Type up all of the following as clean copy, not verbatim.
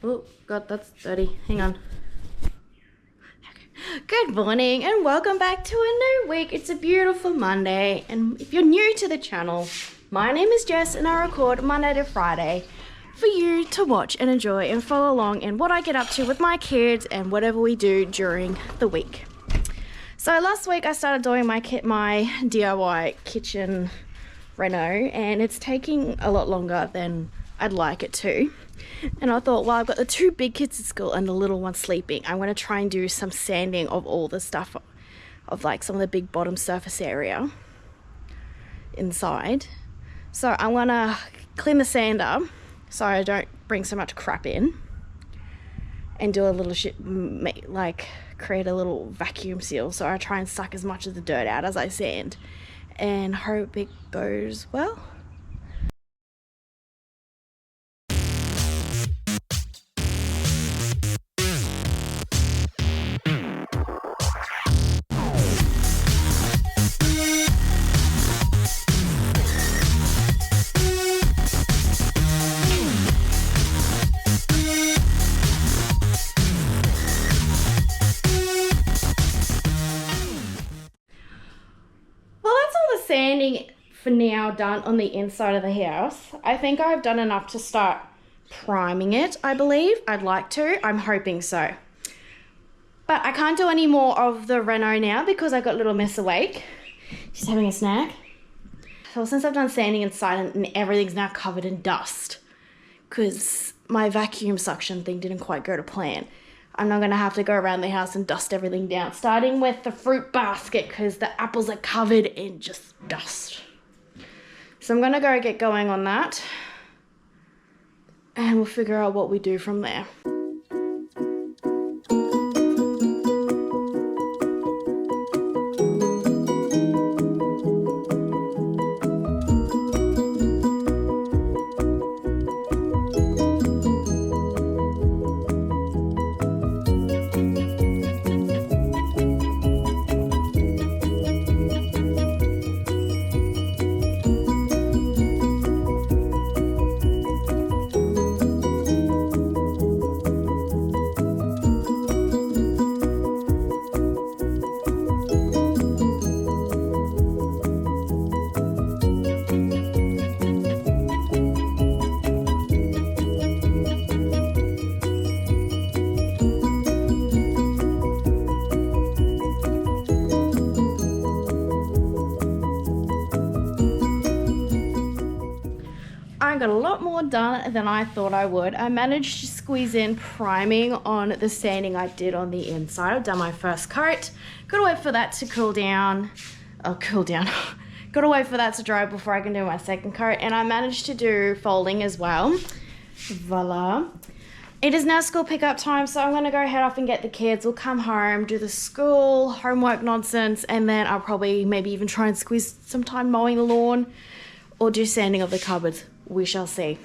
Oh, God, that's dirty. Hang on. Good morning and welcome back to a new week. It's a beautiful Monday, and if you're new to the channel, my name is Jess and I record Monday to Friday for you to watch and enjoy and follow along in what I get up to with my kids and whatever we do during the week. So last week I started doing my DIY kitchen reno, and it's taking a lot longer than I'd like it to. And I thought, well, I've got the two big kids at school and the little one sleeping. I'm going to try and do some sanding of all the stuff of like some of the big bottom surface area inside. So I'm going to clean the sander so I don't bring so much crap in, and do a little create a little vacuum seal. So I try and suck as much of the dirt out as I sand and hope it goes well. Sanding for now done on the inside of the house. I think I've done enough to start priming it, I believe. I'd like to. I'm hoping so. But I can't do any more of the reno now because I got little miss awake. She's having a snack. So since I've done sanding inside and everything's now covered in dust because my vacuum suction thing didn't quite go to plan, I'm not going to have to go around the house and dust everything down, starting with the fruit basket because the apples are covered in just dust. So I'm going to go get going on that, and we'll figure out what we do from there. I got a lot more done than I thought I would. I managed to squeeze in priming on the sanding I did on the inside. I've done my first coat. Gotta wait for that to cool down. Gotta wait for that to dry before I can do my second coat. And I managed to do folding as well. Voila. It is now school pickup time, so I'm gonna go head off and get the kids. We'll come home, do the school homework nonsense, and then I'll probably maybe even try and squeeze some time mowing the lawn or do sanding of the cupboards. We shall see.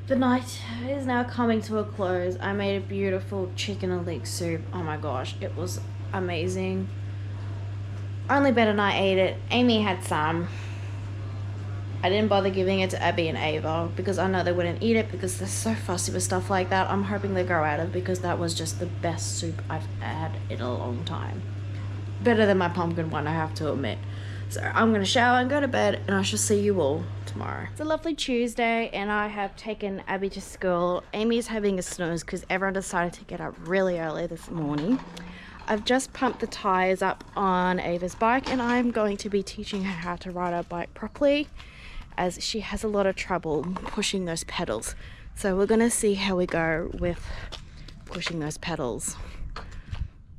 The night is now coming to a close. I made a beautiful chicken and leek soup. Oh my gosh, it was amazing. Only Ben and I ate it. Amy had some. I didn't bother giving it to Abby and Ava because I know they wouldn't eat it because they're so fussy with stuff like that. I'm hoping they grow out of it because that was just the best soup I've had in a long time. Better than my pumpkin one, I have to admit. So I'm going to shower and go to bed, and I shall see you all tomorrow. It's a lovely Tuesday, and I have taken Abby to school. Amy's having a snooze because everyone decided to get up really early this morning. I've just pumped the tires up on Ava's bike, and I'm going to be teaching her how to ride her bike properly as she has a lot of trouble pushing those pedals. So we're going to see how we go with pushing those pedals.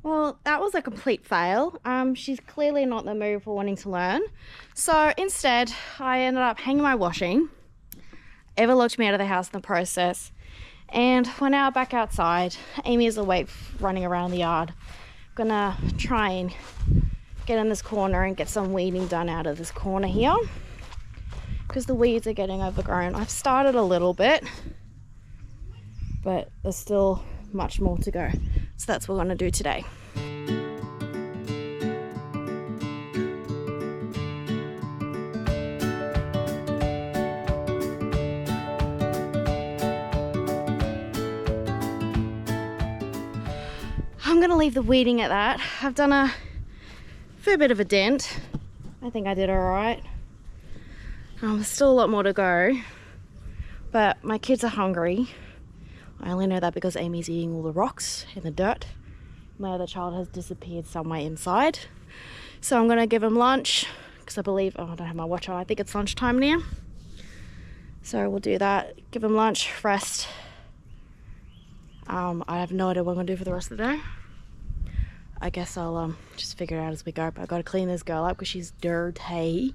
Well, that was a complete fail. She's clearly not in the mood for wanting to learn. So instead, I ended up hanging my washing ever locked me out of the house in the process. And we're now back outside. Amy is awake, running around the yard. I'm gonna try and get in this corner and get some weeding done out of this corner here, because the weeds are getting overgrown. I've started a little bit, but there's still much more to go. So that's what we're gonna do today. I'm gonna leave the weeding at that. I've done a fair bit of a dent. I think I did all right. There's still a lot more to go, but my kids are hungry. I only know that because Amy's eating all the rocks and the dirt. My other child has disappeared somewhere inside. So I'm gonna give him lunch, because I believe, I don't have my watch on, I think it's lunchtime now. So we'll do that, give him lunch, rest. I have no idea what I'm gonna do for the rest of the day. I guess I'll just figure it out as we go, but I gotta clean this girl up because she's dirty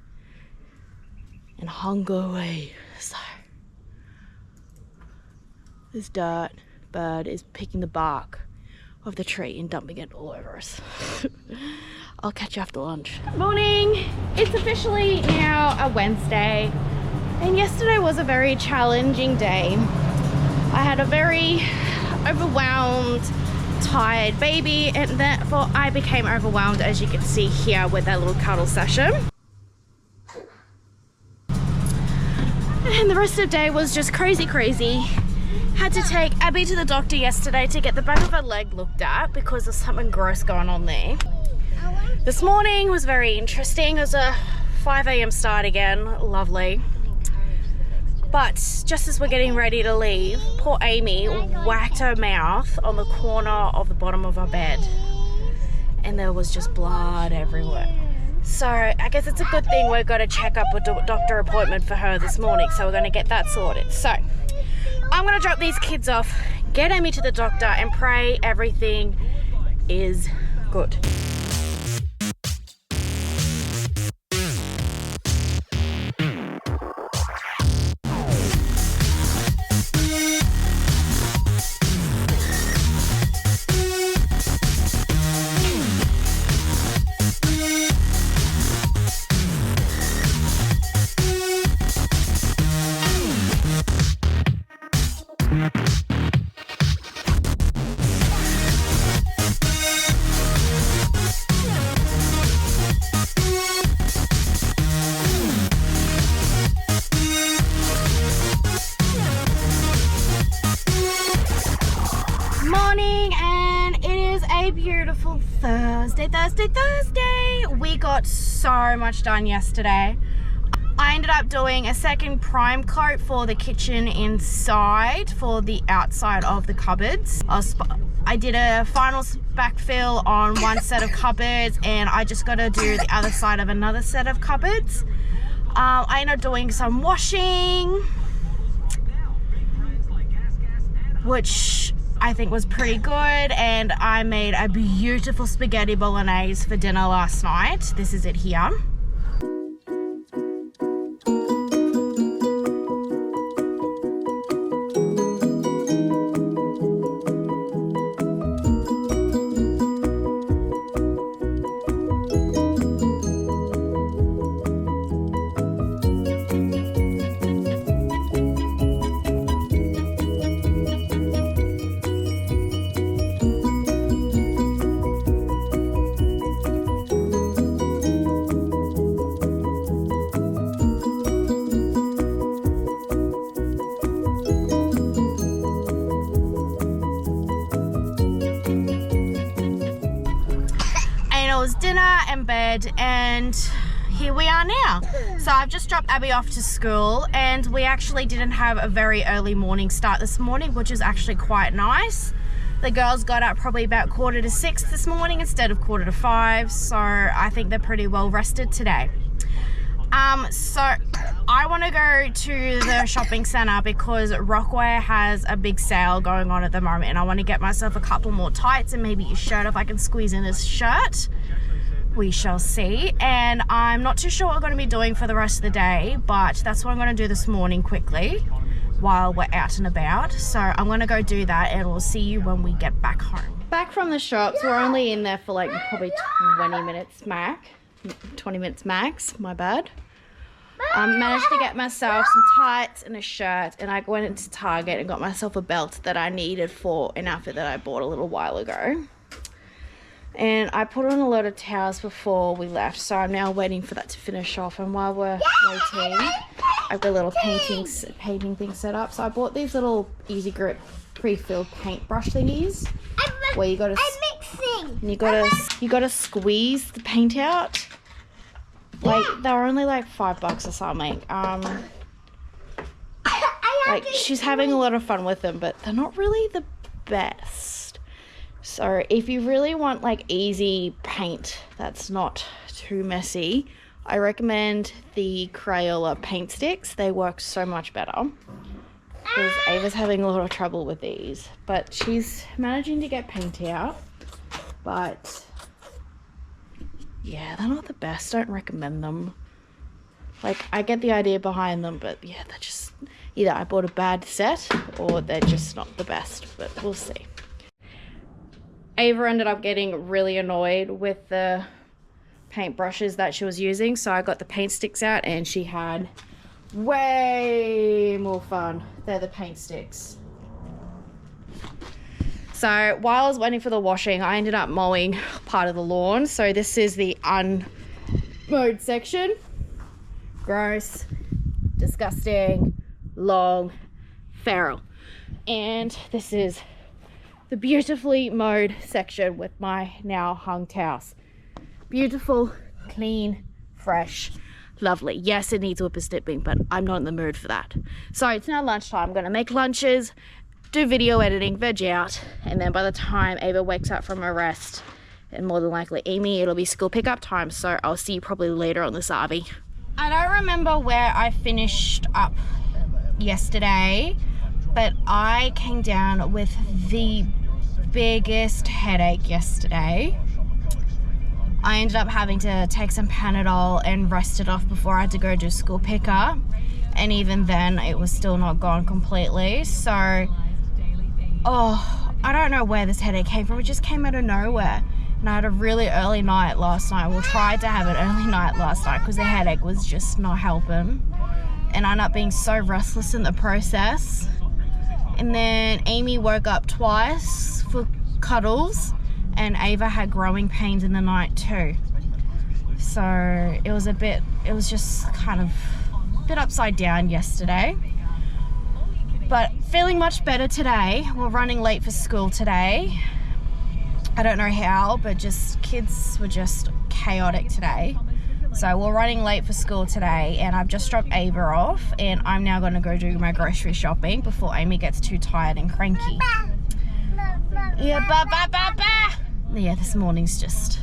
and hungry. So this dirt bird is picking the bark of the tree and dumping it all over us. I'll catch you after lunch. Good morning. It's officially now a Wednesday, and yesterday was a very challenging day. I had a very overwhelmed, tired baby, and therefore I became overwhelmed, as you can see here with that little cuddle session. And the rest of the day was just crazy. Had to take Abby to the doctor yesterday to get the back of her leg looked at because there's something gross going on there. This morning was very interesting. It was a 5 a.m. start again, lovely. But just as we're getting ready to leave, poor Amy whacked her mouth on the corner of the bottom of our bed, and there was just blood everywhere. So I guess it's a good thing we've got to check up a doctor appointment for her this morning, so we're going to get that sorted. So I'm going to drop these kids off, get Amy to the doctor, and pray everything is good. Beautiful Thursday. We got so much done yesterday. I ended up doing a second prime coat for the kitchen inside for the outside of the cupboards. I did a final backfill on one set of cupboards, and I just got to do the other side of another set of cupboards. I ended up doing some washing, which I think was pretty good, and I made a beautiful spaghetti bolognese for dinner last night. This is it here. Dinner and bed, and here we are now. So I've just dropped Abby off to school, and we actually didn't have a very early morning start this morning, which is actually quite nice. The girls got up probably about 5:45 this morning instead of 5:45, so I think they're pretty well rested today. So I want to go to the shopping centre because Rockwear has a big sale going on at the moment, and I want to get myself a couple more tights and maybe a shirt if I can squeeze in this shirt. We shall see. And I'm not too sure what I'm going to be doing for the rest of the day, but that's what I'm going to do this morning quickly. while we're out and about. So I'm gonna go do that and we'll see you when we get back home. Back from the shops, we're only in there for like probably 20 minutes max, my bad. Managed to get myself some tights and a shirt, and I went into Target and got myself a belt that I needed for an outfit that I bought a little while ago. And I put on a lot of towels before we left, so I'm now waiting for that to finish off. And while we're waiting, I've got a little painting thing set up. So I bought these little easy grip pre-filled paintbrush thingies where you gotta squeeze the paint out. Like, they were only like $5 or something. Like, she's having a lot of fun with them, but they're not really the best. So if you really want like easy paint that's not too messy, I recommend the Crayola paint sticks. They work so much better. Because Ava's having a lot of trouble with these, but she's managing to get paint out. But yeah, they're not the best. Don't recommend them. Like, I get the idea behind them, but yeah, they're just, either I bought a bad set or they're just not the best, but we'll see. Ava ended up getting really annoyed with the paintbrushes that she was using, so I got the paint sticks out and she had way more fun. They're the paint sticks. So while I was waiting for the washing, I ended up mowing part of the lawn. So this is the unmowed section. Gross, disgusting, long, feral. And this is the beautifully mowed section with my now hung towels. Beautiful, clean, fresh, lovely. Yes, it needs whipper snipping, but I'm not in the mood for that. So it's now lunchtime. I'm gonna make lunches, do video editing, veg out, and then by the time Ava wakes up from her rest, and more than likely Amy, it'll be school pickup time. So I'll see you probably later on this RV. I don't remember where I finished up yesterday, but I came down with the biggest headache yesterday. I ended up having to take some Panadol and rest it off before I had to go do school pickup, and even then it was still not gone completely. So I don't know where this headache came from. It just came out of nowhere, and I had a really early night last night. Well, tried to have an early night last night because the headache was just not helping, and I ended up being so restless in the process. And then Amy woke up twice for cuddles, and Ava had growing pains in the night too. So it was just kind of a bit upside down yesterday. But feeling much better today. We're running late for school today. I don't know how, but just kids were just chaotic today. So we're running late for school today, and I've just dropped Ava off, and I'm now going to go do my grocery shopping before Amy gets too tired and cranky. Yeah, this morning's just,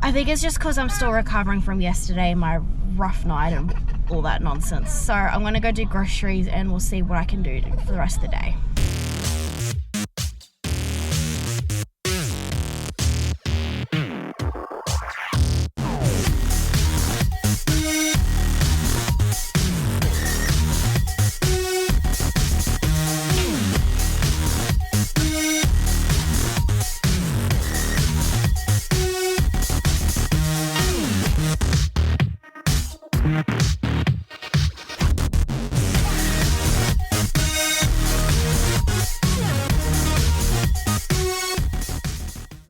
I think it's just because I'm still recovering from yesterday, my rough night and all that nonsense. So I'm going to go do groceries and we'll see what I can do for the rest of the day.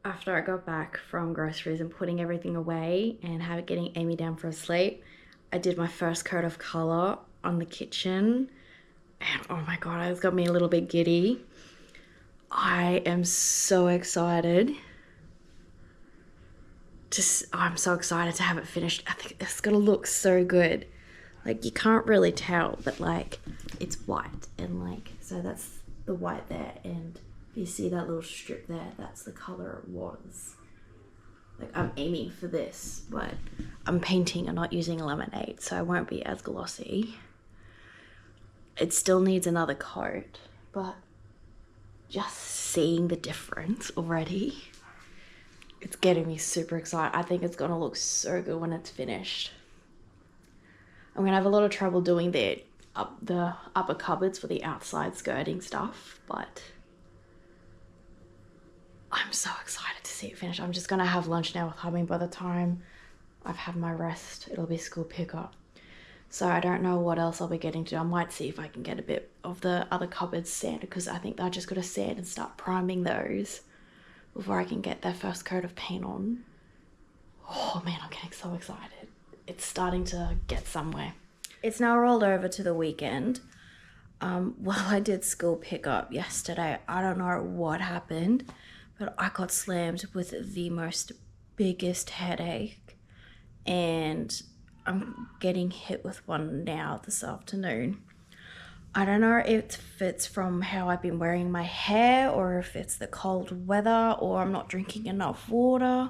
After I got back from groceries and putting everything away and getting Amy down for a sleep, I did my first coat of colour on the kitchen, and oh my god, it's got me a little bit giddy. I am so excited. I'm so excited to have it finished. I think it's gonna look so good. Like, you can't really tell, but like, it's white, and like, so that's the white there, and you see that little strip there, that's the colour it was. Like, I'm aiming for this, but I'm painting and not using lemonade, so it won't be as glossy. It still needs another coat, but just seeing the difference already, it's getting me super excited. I think it's gonna look so good when it's finished. I'm gonna have a lot of trouble doing the up the upper cupboards for the outside skirting stuff, but I'm so excited to see it finish. I'm just gonna have lunch now with hubby. By the time I've had my rest, it'll be school pickup. So I don't know what else I'll be getting to. I might see if I can get a bit of the other cupboards sanded, because I think I just got to sand and start priming those before I can get their first coat of paint on. Oh man, I'm getting so excited. It's starting to get somewhere. It's now rolled over to the weekend. Well, I did school pickup yesterday. I don't know what happened, but I got slammed with the most biggest headache, and I'm getting hit with one now this afternoon. I don't know if it's from how I've been wearing my hair, or if it's the cold weather, or I'm not drinking enough water,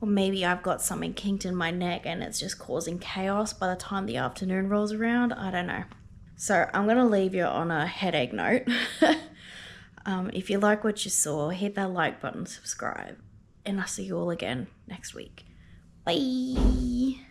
or maybe I've got something kinked in my neck and it's just causing chaos by the time the afternoon rolls around. I don't know. So I'm gonna leave you on a headache note. If you like what you saw, hit that like button, subscribe, and I'll see you all again next week. Bye.